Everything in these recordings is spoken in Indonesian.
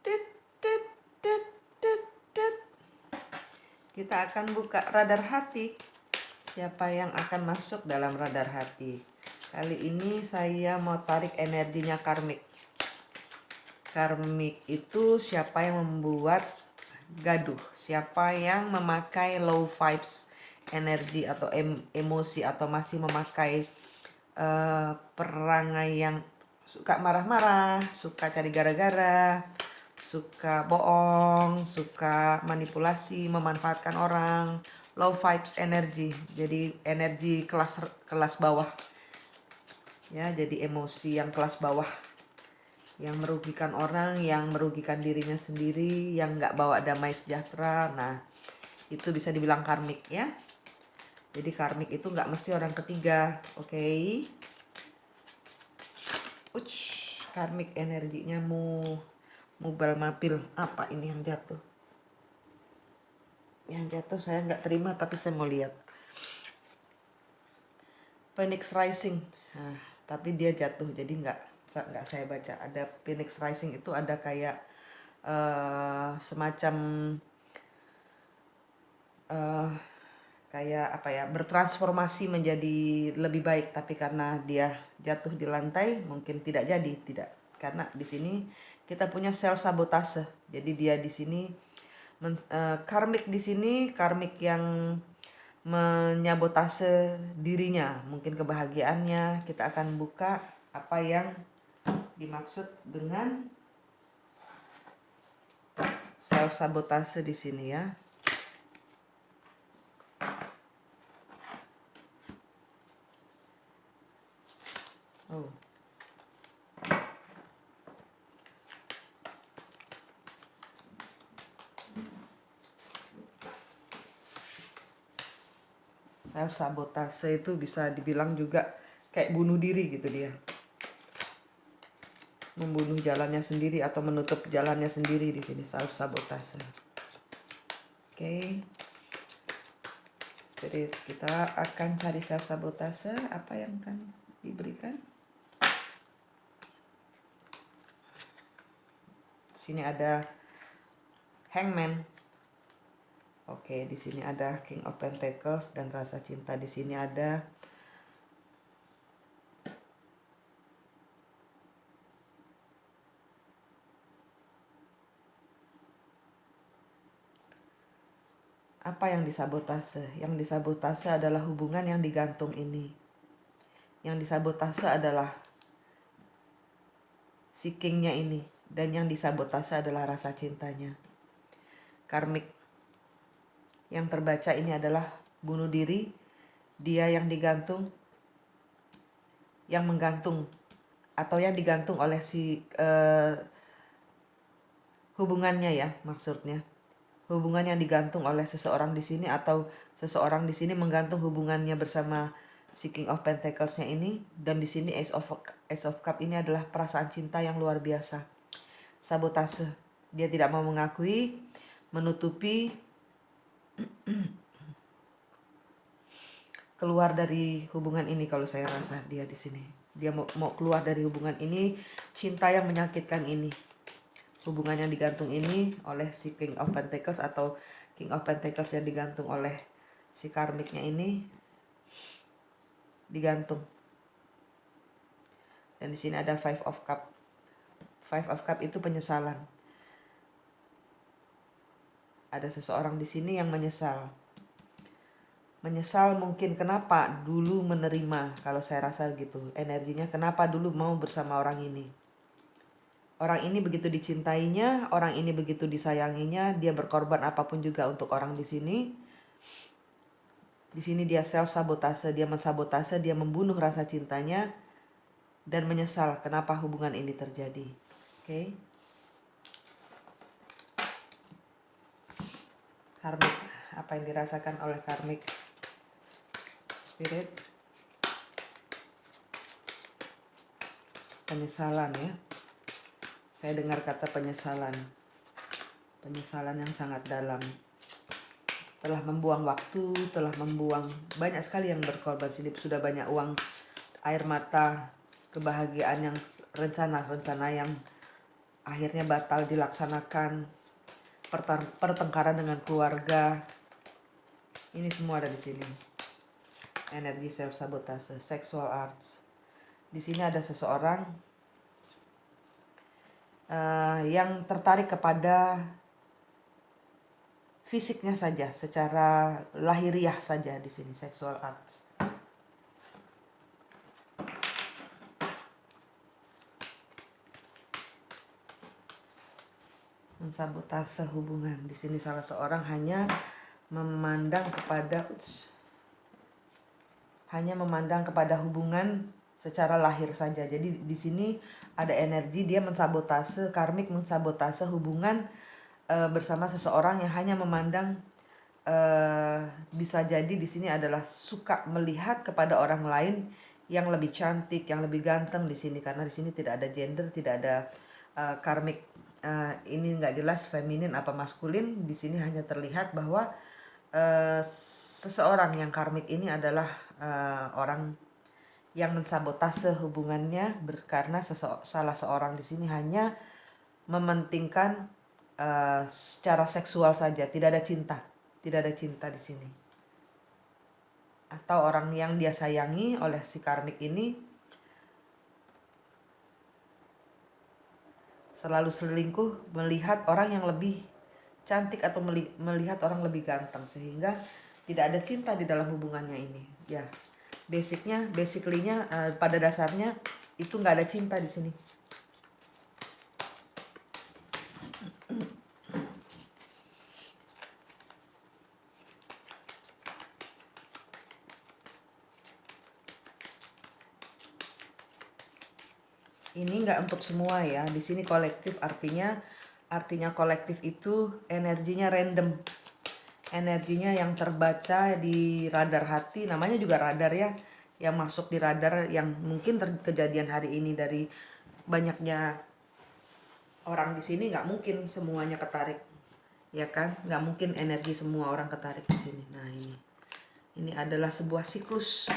Tit, tit, tit, tit, tit. Kita akan buka radar hati. Siapa yang akan masuk dalam radar hati? Kali ini saya mau tarik energinya karmik. Karmik itu siapa yang membuat gaduh, siapa yang memakai low vibes energi atau emosi, atau masih memakai perangai yang suka marah-marah, suka cari gara-gara, suka bohong, suka manipulasi, memanfaatkan orang, low vibes energi. Jadi energi kelas bawah. Ya, jadi emosi yang kelas bawah, yang merugikan orang, yang merugikan dirinya sendiri, yang nggak bawa damai sejahtera. Nah, itu bisa dibilang karmik ya. Jadi karmik itu nggak mesti orang ketiga, oke? Karmik energinya mubal mapil. Apa ini yang jatuh? Yang jatuh saya nggak terima, tapi saya mau lihat. Phoenix Rising. Nah, tapi dia jatuh, jadi nggak saya baca. Ada Phoenix Rising itu ada kayak semacam kayak apa ya, bertransformasi menjadi lebih baik, tapi karena dia jatuh di lantai mungkin tidak jadi, tidak. Karena di sini kita punya self sabotase. Jadi dia di sini karmik, di sini karmik yang menyabotase dirinya, mungkin kebahagiaannya. Kita akan buka apa yang dimaksud dengan self sabotase di sini ya. Oh. Self sabotase itu bisa dibilang juga kayak bunuh diri gitu dia. Membunuh jalannya sendiri atau menutup jalannya sendiri di sini, self sabotase. Oke. Spirit, kita akan cari self sabotase, apa yang akan diberikan. Sini ada Hangman. Oke, di sini ada King of Pentacles dan rasa cinta. Di sini ada apa yang disabotase? Yang disabotase adalah hubungan yang digantung ini. Yang disabotase adalah seekingnya ini. Dan yang disabotase adalah rasa cintanya. Karmik yang terbaca ini adalah bunuh diri. Dia yang digantung, yang menggantung, atau yang digantung oleh si hubungannya ya, maksudnya. Hubungan yang digantung oleh seseorang di sini, atau seseorang di sini menggantung hubungannya bersama si King of Pentacles-nya ini. Dan di sini Ace of Cup ini adalah perasaan cinta yang luar biasa. Sabotase. Dia tidak mau mengakui, menutupi, keluar dari hubungan ini. Kalau saya rasa dia di sini, dia mau keluar dari hubungan ini, cinta yang menyakitkan ini, hubungan yang digantung ini oleh si King of Pentacles, atau King of Pentacles yang digantung oleh si karmiknya ini, digantung. Dan di sini ada Five of Cup. Five of Cup itu penyesalan. Ada seseorang di sini yang menyesal. Menyesal mungkin kenapa dulu menerima, kalau saya rasa gitu. Energinya kenapa dulu mau bersama orang ini. Orang ini begitu dicintainya, orang ini begitu disayanginya, dia berkorban apapun juga untuk orang di sini. Di sini dia self sabotase, dia mensabotase, dia membunuh rasa cintanya dan menyesal kenapa hubungan ini terjadi. Oke. Karmik, apa yang dirasakan oleh karmik? Spirit. Penyesalan ya. Saya dengar kata penyesalan. Penyesalan yang sangat dalam. Telah membuang waktu, telah membuang banyak sekali yang berkorban. Sini sudah banyak uang, air mata, kebahagiaan, yang rencana-rencana yang akhirnya batal dilaksanakan, pertengkaran dengan keluarga. Ini semua ada di sini. Energi self sabotase, sexual arts. Di sini ada seseorang yang tertarik kepada fisiknya saja, secara lahiriah saja di sini, sexual arts. Mensabotase hubungan. Di sini salah seorang hanya memandang kepada hubungan secara lahir saja. Jadi di sini ada energi dia mensabotase, karmik mensabotase hubungan bersama seseorang yang hanya memandang, bisa jadi di sini adalah suka melihat kepada orang lain yang lebih cantik, yang lebih ganteng di sini, karena di sini tidak ada gender, tidak ada karmik, ini nggak jelas feminin apa maskulin. Di sini hanya terlihat bahwa seseorang yang karmik ini adalah orang yang mensabotase hubungannya karena salah seorang di sini hanya mementingkan secara seksual saja, tidak ada cinta di sini. Atau orang yang dia sayangi oleh si karmik ini selalu selingkuh melihat orang yang lebih cantik atau melihat orang lebih ganteng, sehingga tidak ada cinta di dalam hubungannya ini. Ya, basically-nya pada dasarnya itu nggak ada cinta di sini. Ini nggak untuk semua ya. Di sini kolektif, artinya kolektif itu energinya random. Energinya yang terbaca di radar hati, namanya juga radar ya, yang masuk di radar, yang mungkin kejadian hari ini dari banyaknya orang di sini, nggak mungkin semuanya ketarik, ya kan? Nggak mungkin energi semua orang ketarik di sini. Nah ini adalah sebuah siklus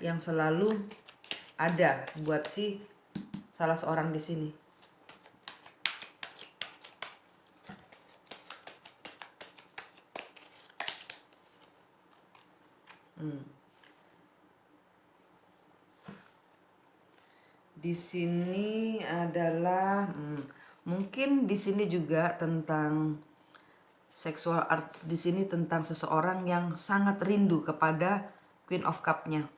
yang selalu ada buat si salah seorang di sini. Di sini adalah mungkin di sini juga tentang sexual arts, di sini tentang seseorang yang sangat rindu kepada Queen of Cup-nya.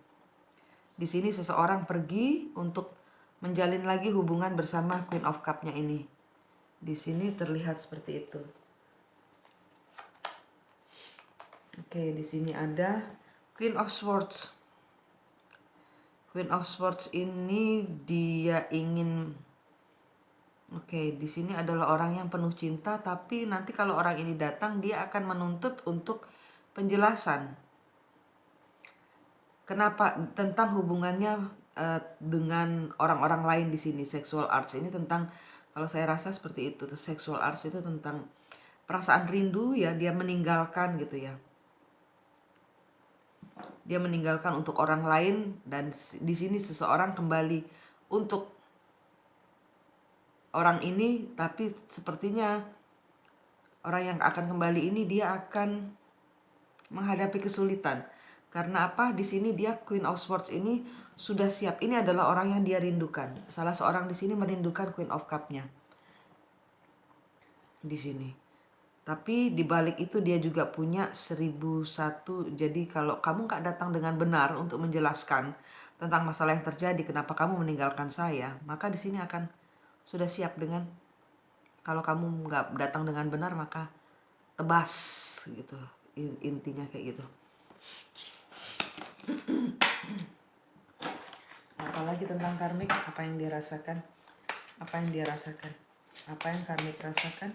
Di sini seseorang pergi untuk menjalin lagi hubungan bersama Queen of Cup-nya ini. Di sini terlihat seperti itu. Oke, di sini ada Queen of Swords. Queen of Swords ini dia ingin, di sini adalah orang yang penuh cinta, tapi nanti kalau orang ini datang dia akan menuntut untuk penjelasan. Kenapa tentang hubungannya dengan orang-orang lain di sini. Sexual arts ini tentang, kalau saya rasa seperti itu. Sexual arts itu tentang perasaan rindu ya, dia meninggalkan gitu ya. Dia meninggalkan untuk orang lain, dan di sini seseorang kembali untuk orang ini, tapi sepertinya orang yang akan kembali ini dia akan menghadapi kesulitan. Karena apa? Di sini dia Queen of Swords ini sudah siap. Ini adalah orang yang dia rindukan. Salah seorang di sini merindukan Queen of Cup-nya. Di sini. Tapi di balik itu dia juga punya 1001. Jadi kalau kamu nggak datang dengan benar untuk menjelaskan tentang masalah yang terjadi, kenapa kamu meninggalkan saya, maka di sini akan sudah siap dengan, kalau kamu nggak datang dengan benar maka tebas gitu. Intinya kayak gitu. Apalagi tentang karmik, apa yang dia rasakan, apa yang karmik rasakan.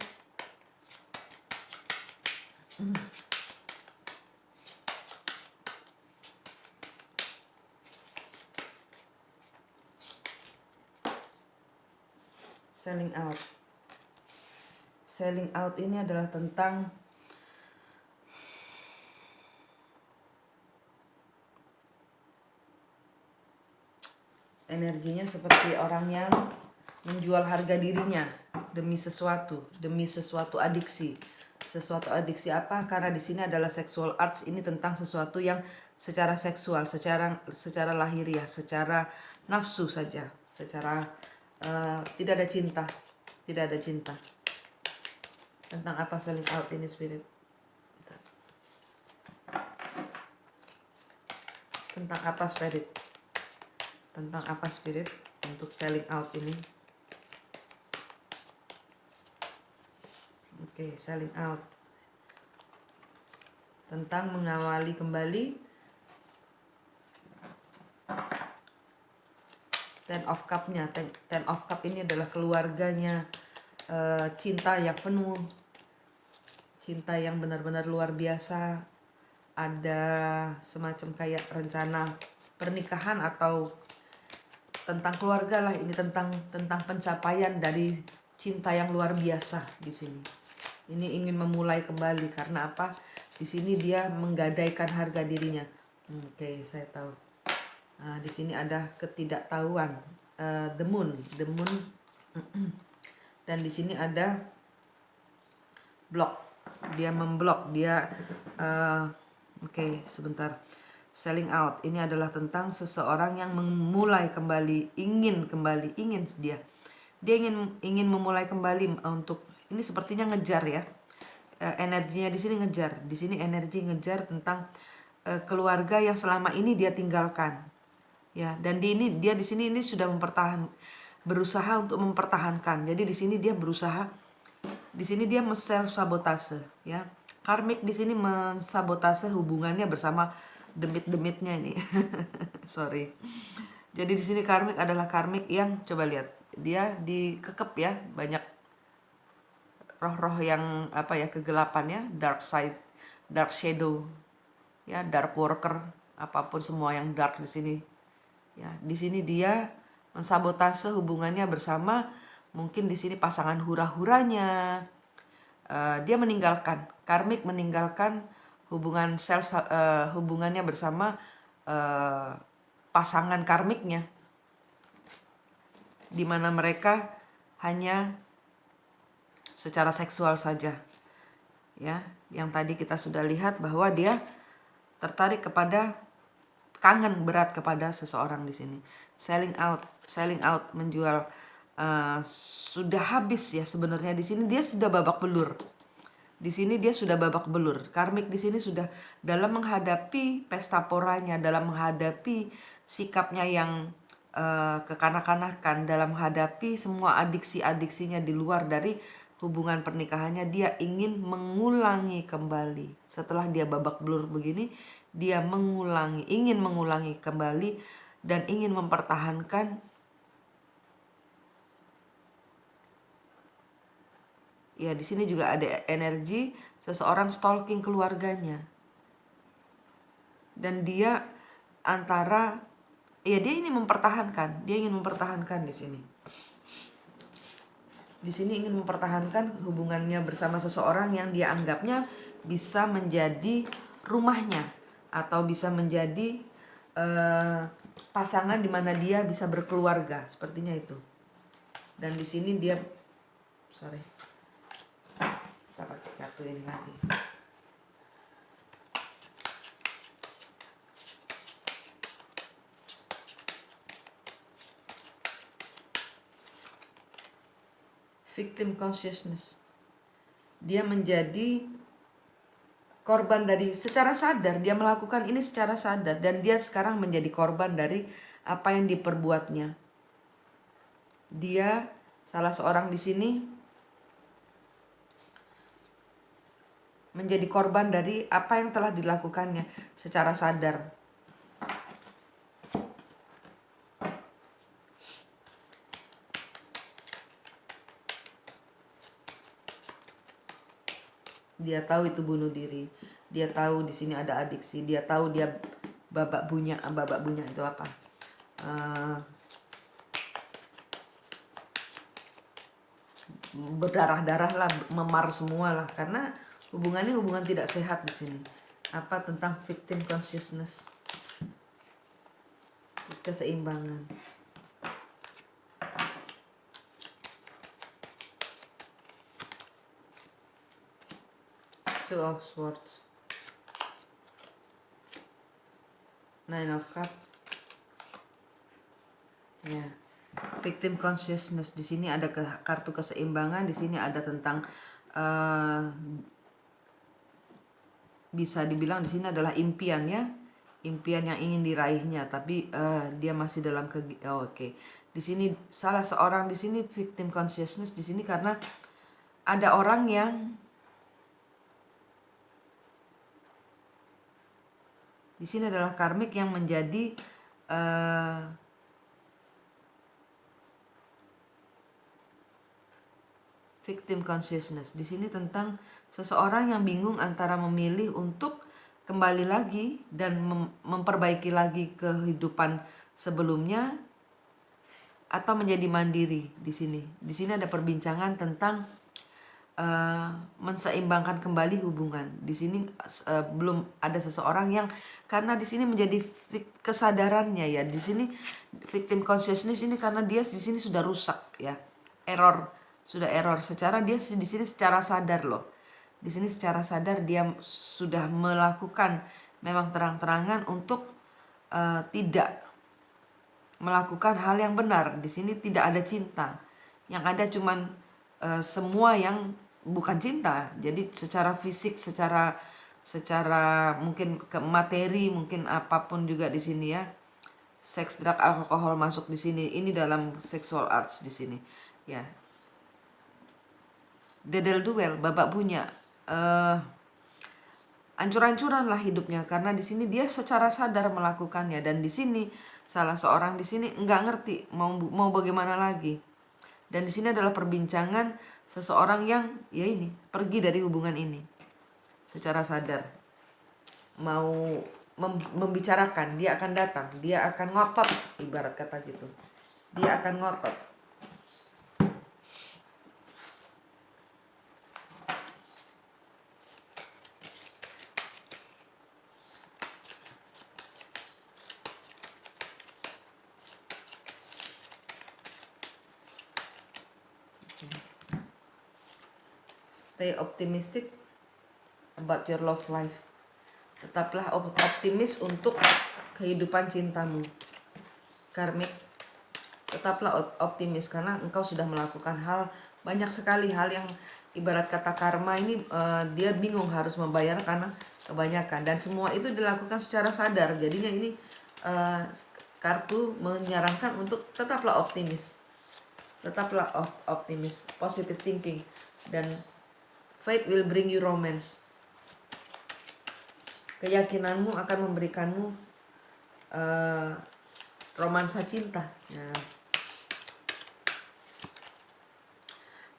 Selling out ini adalah tentang energinya seperti orang yang menjual harga dirinya demi sesuatu adiksi. Sesuatu adiksi apa? Karena di sini adalah sexual arts, ini tentang sesuatu yang secara seksual, secara lahiriah, secara nafsu saja, secara tidak ada cinta, tidak ada cinta. Tentang apa selling out ini spirit? Tentang apa spirit? Tentang apa spirit untuk selling out ini? Oke, selling out. Tentang mengawali kembali. Ten of Cup-nya. Ten of Cup ini adalah keluarganya, cinta yang penuh, cinta yang benar-benar luar biasa. Ada semacam kayak rencana pernikahan atau tentang keluarga lah. Ini tentang pencapaian dari cinta yang luar biasa di sini. Ini ingin memulai kembali karena apa? Di sini dia menggadaikan harga dirinya. Oke, saya tahu. Nah, di sini ada ketidaktahuan, the moon, dan di sini ada block. Dia memblok, dia oke, sebentar. Selling out ini adalah tentang seseorang yang memulai kembali, ingin dia ingin memulai kembali untuk ini sepertinya ngejar ya. Energinya di sini ngejar. Di sini energi ngejar tentang keluarga yang selama ini dia tinggalkan. Ya, dan dia di sini ini sudah berusaha untuk mempertahankan. Jadi di sini dia berusaha, di sini dia self sabotase ya. Karmik di sini mensabotase hubungannya bersama demit-demitnya ini. Sorry. Jadi di sini karmik adalah karmik yang coba lihat, dia dikekep ya, banyak roh-roh yang apa ya, kegelapan ya, dark side, dark shadow ya, dark worker, apapun semua yang dark di sini. Ya, di sini dia mensabotase hubungannya bersama, mungkin di sini pasangan hura-huranya. Dia meninggalkan, karmik meninggalkan hubungannya bersama pasangan karmiknya, di mana mereka hanya secara seksual saja. Ya, yang tadi kita sudah lihat bahwa dia tertarik kepada, kangen berat kepada seseorang di sini. Selling out, menjual, sudah habis ya sebenarnya. Di sini dia sudah babak belur. Di sini dia sudah babak belur. Karmik di sini sudah dalam menghadapi pesta poranya, dalam menghadapi sikapnya yang kekanak-kanakan, dalam menghadapi semua adiksi-adiksinya di luar dari hubungan pernikahannya. Dia ingin mengulangi kembali. Setelah dia babak belur begini, dia ingin mengulangi kembali dan ingin mempertahankan. Ya, di sini juga ada energi seseorang stalking keluarganya. Dan dia dia ingin mempertahankan, di sini. Di sini ingin mempertahankan hubungannya bersama seseorang yang dia anggapnya bisa menjadi rumahnya atau bisa menjadi pasangan di mana dia bisa berkeluarga, sepertinya itu. Dan di sini dia, kita pakai kartu ini lagi. Victim consciousness. Dia menjadi korban dari, secara sadar dia melakukan ini secara sadar, dan dia sekarang menjadi korban dari apa yang diperbuatnya. Dia salah seorang di sini menjadi korban dari apa yang telah dilakukannya secara sadar. Dia tahu itu bunuh diri. Dia tahu di sini ada adiksi. Dia tahu dia babak bunya itu apa? Berdarah-darah lah, memar semua lah, karena hubungan tidak sehat di sini. Apa tentang victim consciousness, keseimbangan. Two of Swords, Nine of Cups. Ya, victim consciousness di sini ada kartu keseimbangan. Di sini ada tentang bisa dibilang di sini adalah impian ya, impian yang ingin diraihnya, tapi dia masih dalam oke. Di sini salah seorang di sini victim consciousness di sini karena ada orang yang di sini adalah karmik yang menjadi victim consciousness. Di sini tentang seseorang yang bingung antara memilih untuk kembali lagi dan memperbaiki lagi kehidupan sebelumnya atau menjadi mandiri di sini. Di sini ada perbincangan tentang menseimbangkan kembali hubungan. Di sini belum ada seseorang yang karena di sini menjadi kesadarannya ya. Di sini victim consciousness ini karena dia di sini sudah rusak ya. Sudah error secara dia di sini secara sadar loh. Di sini secara sadar dia sudah melakukan memang terang-terangan untuk tidak melakukan hal yang benar. Di sini tidak ada cinta. Yang ada cuman semua yang bukan cinta. Jadi secara fisik, secara mungkin ke materi, mungkin apapun juga di sini ya. Seks, drug, alkohol masuk di sini. Ini dalam sexual arts di sini. Ya. Dedel duel, babak bunya, ancur-ancuran lah hidupnya karena di sini dia secara sadar melakukannya dan di sini salah seorang di sini nggak ngerti mau bagaimana lagi. Dan di sini adalah perbincangan seseorang yang ya ini pergi dari hubungan ini secara sadar mau membicarakan, dia akan datang, dia akan ngotot ibarat kata gitu, dia akan ngotot. Stay optimistic about your love life. Tetaplah optimis untuk kehidupan cintamu. Karmik, tetaplah optimis karena engkau sudah melakukan banyak sekali hal yang ibarat kata karma ini dia bingung harus membayar karena kebanyakan dan semua itu dilakukan secara sadar. Jadinya ini kartu menyarankan untuk tetaplah optimis. Tetaplah optimis, positive thinking, dan fate will bring you romance. Keyakinanmu akan memberikanmu romansa cinta. Nah.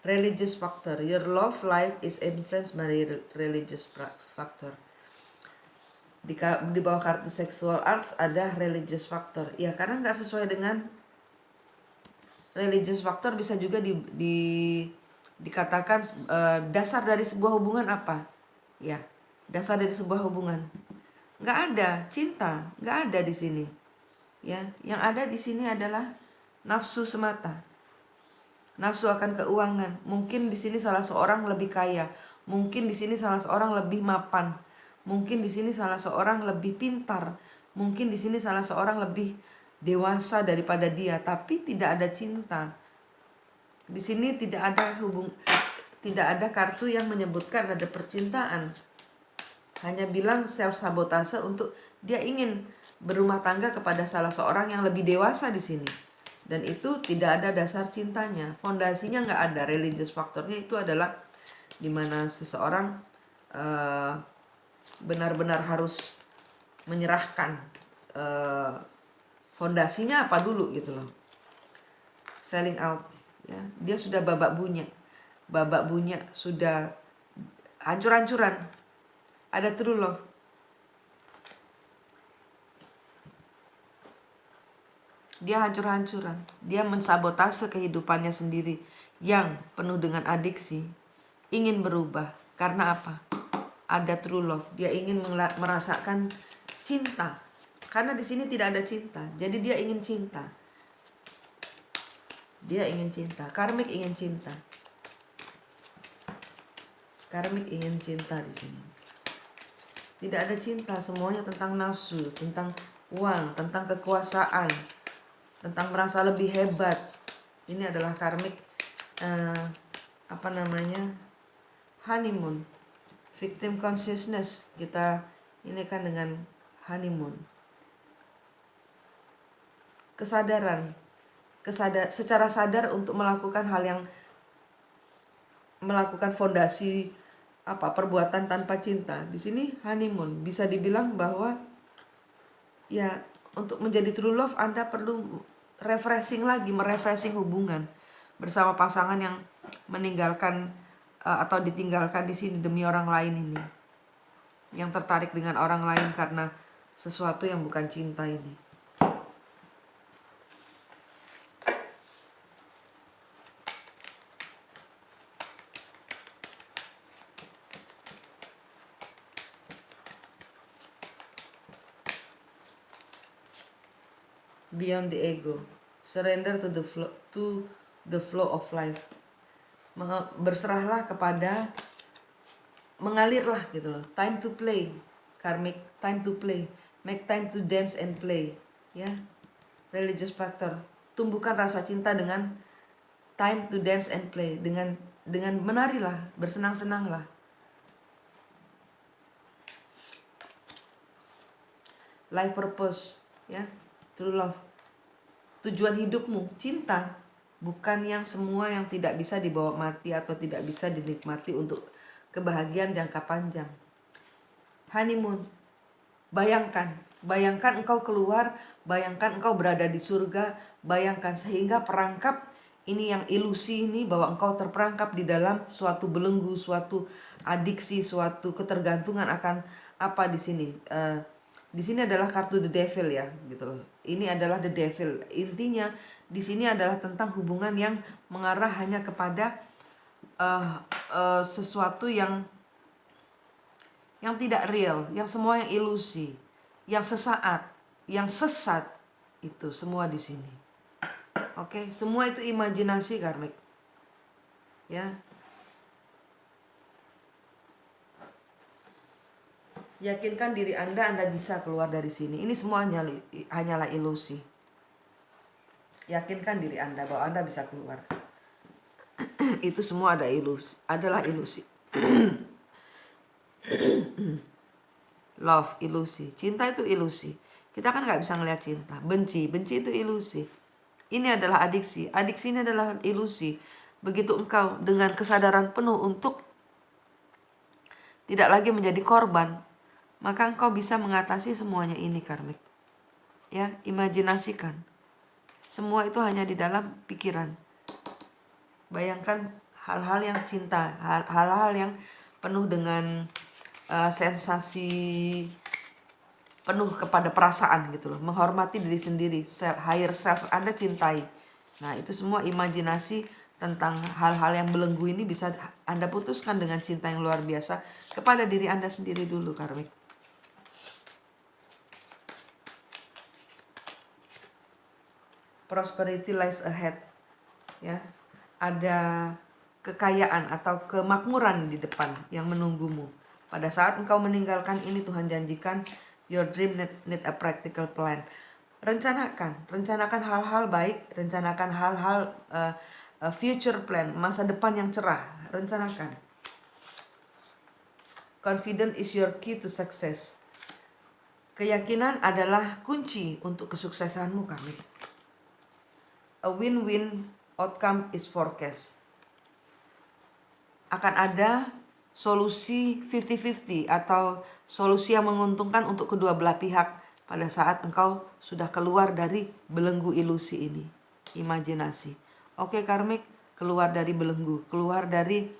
Religious factor. Your love life is influenced by religious factor. Di bawah kartu sexual arts ada religious factor. Ya karena nggak sesuai dengan religious factor bisa juga dikatakan dasar dari sebuah hubungan apa? Ya, dasar dari sebuah hubungan nggak ada cinta, nggak ada di sini. Ya, yang ada di sini adalah nafsu semata. Nafsu akan keuangan. Mungkin di sini salah seorang lebih kaya, mungkin di sini salah seorang lebih mapan, mungkin di sini salah seorang lebih pintar, mungkin di sini salah seorang lebih dewasa daripada dia, tapi tidak ada cinta. Di sini tidak ada kartu yang menyebutkan ada percintaan. Hanya bilang self sabotase untuk dia ingin berumah tangga kepada salah seorang yang lebih dewasa di sini. Dan itu tidak ada dasar cintanya, fondasinya nggak ada. Religious faktornya itu adalah dimana seseorang benar-benar harus menyerahkan fondasinya apa dulu gitu loh. Selling out ya, dia sudah babak bunya sudah hancur-hancuran. Ada true love. Dia hancur-hancuran. Dia mensabotase kehidupannya sendiri yang penuh dengan adiksi. Ingin berubah. Karena apa? Ada true love. Dia ingin merasakan cinta. Karena di sini tidak ada cinta. Jadi dia ingin cinta. Dia ingin cinta. Karmik ingin cinta. Karmik ingin cinta di sini. Tidak ada cinta, semuanya tentang nafsu, tentang uang, tentang kekuasaan, tentang merasa lebih hebat. Ini adalah karmik honeymoon, victim consciousness. Kita ini kan dengan honeymoon, kesadaran secara sadar untuk melakukan hal yang melakukan fondasi perbuatan tanpa cinta. Di sini honeymoon bisa dibilang bahwa ya untuk menjadi true love Anda perlu merefreshing hubungan bersama pasangan yang meninggalkan atau ditinggalkan di sini demi orang lain ini. Yang tertarik dengan orang lain karena sesuatu yang bukan cinta ini. Beyond the ego, surrender to the flow of life. Berserahlah kepada, mengalirlah gitu loh. Time to play, karmic, time to play, make time to dance and play, ya. Religious factor, tumbuhkan rasa cinta dengan time to dance and play, dengan menarilah, bersenang-senanglah. Life purpose, ya, true love. Tujuan hidupmu, cinta, bukan yang semua yang tidak bisa dibawa mati atau tidak bisa dinikmati untuk kebahagiaan jangka panjang. Honeymoon, bayangkan engkau keluar, bayangkan engkau berada di surga, bayangkan sehingga perangkap ini yang ilusi ini bahwa engkau terperangkap di dalam suatu belenggu, suatu adiksi, suatu ketergantungan akan apa di sini. Di sini adalah kartu the devil, ya, gitu loh. Ini adalah the devil. Intinya di sini adalah tentang hubungan yang mengarah hanya kepada sesuatu yang tidak real, yang semua yang ilusi, yang sesaat, yang sesat, itu semua di sini. Oke, semua itu imajinasi karmik. Ya. Yakinkan diri Anda bisa keluar dari sini. Ini semua hanyalah ilusi. Yakinkan diri Anda bahwa Anda bisa keluar. Itu semua adalah ilusi. Love, ilusi. Cinta itu ilusi. Kita kan gak bisa ngeliat cinta. Benci itu ilusi. Ini adalah adiksi. Adiksi ini adalah ilusi. Begitu engkau dengan kesadaran penuh untuk tidak lagi menjadi korban, maka engkau bisa mengatasi semuanya ini karmik. Ya, imajinasikan. Semua itu hanya di dalam pikiran. Bayangkan hal-hal yang cinta, hal-hal yang penuh dengan sensasi, penuh kepada perasaan gitu loh. Menghormati diri sendiri, higher self Anda cintai. Nah, itu semua imajinasi tentang hal-hal yang belenggu ini bisa Anda putuskan dengan cinta yang luar biasa kepada diri Anda sendiri dulu karmik. Prosperity lies ahead, ya. Ada kekayaan atau kemakmuran di depan yang menunggumu. Pada saat engkau meninggalkan ini, Tuhan janjikan your dream need a practical plan. Rencanakan hal-hal baik, rencanakan hal-hal future plan, masa depan yang cerah, rencanakan. Confidence is your key to success. Keyakinan adalah kunci untuk kesuksesanmu kami. A win-win outcome is forecast. Akan ada solusi 50-50 atau solusi yang menguntungkan untuk kedua belah pihak pada saat engkau sudah keluar dari belenggu ilusi ini, imajinasi. Oke karmik, keluar dari belenggu, keluar dari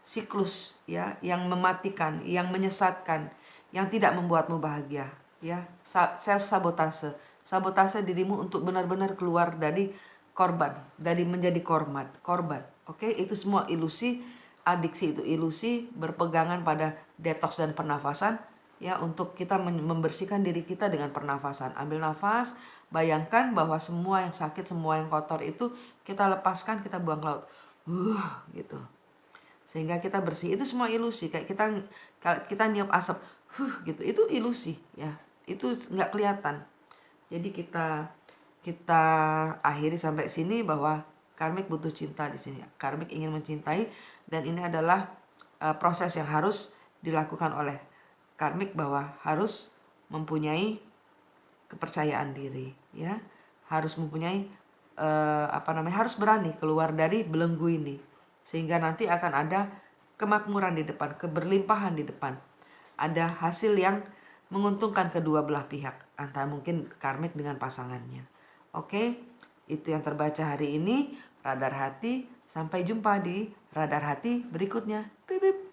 siklus, ya, yang mematikan, yang menyesatkan, yang tidak membuatmu bahagia, ya. Self sabotase dirimu untuk benar-benar keluar dari korban, dari menjadi korban. Oke, itu semua ilusi. Adiksi itu ilusi, berpegangan pada detox dan pernafasan, ya, untuk kita membersihkan diri kita dengan pernafasan. Ambil nafas, bayangkan bahwa semua yang sakit, semua yang kotor itu kita lepaskan, kita buang laut. Gitu. sehingga kita bersih. Itu semua ilusi, kayak kita niup asap gitu, itu ilusi ya, itu nggak kelihatan. Jadi kita kita akhiri sampai sini, bahwa karmik butuh cinta di sini. Karmik ingin mencintai, dan ini adalah proses yang harus dilakukan oleh karmik, bahwa harus mempunyai kepercayaan diri ya, harus mempunyai harus berani keluar dari belenggu ini, sehingga nanti akan ada kemakmuran di depan, keberlimpahan di depan, ada hasil yang menguntungkan kedua belah pihak, antara mungkin karmik dengan pasangannya. Oke, itu yang terbaca hari ini, Radar Hati. Sampai jumpa di Radar Hati berikutnya. Bip, bip.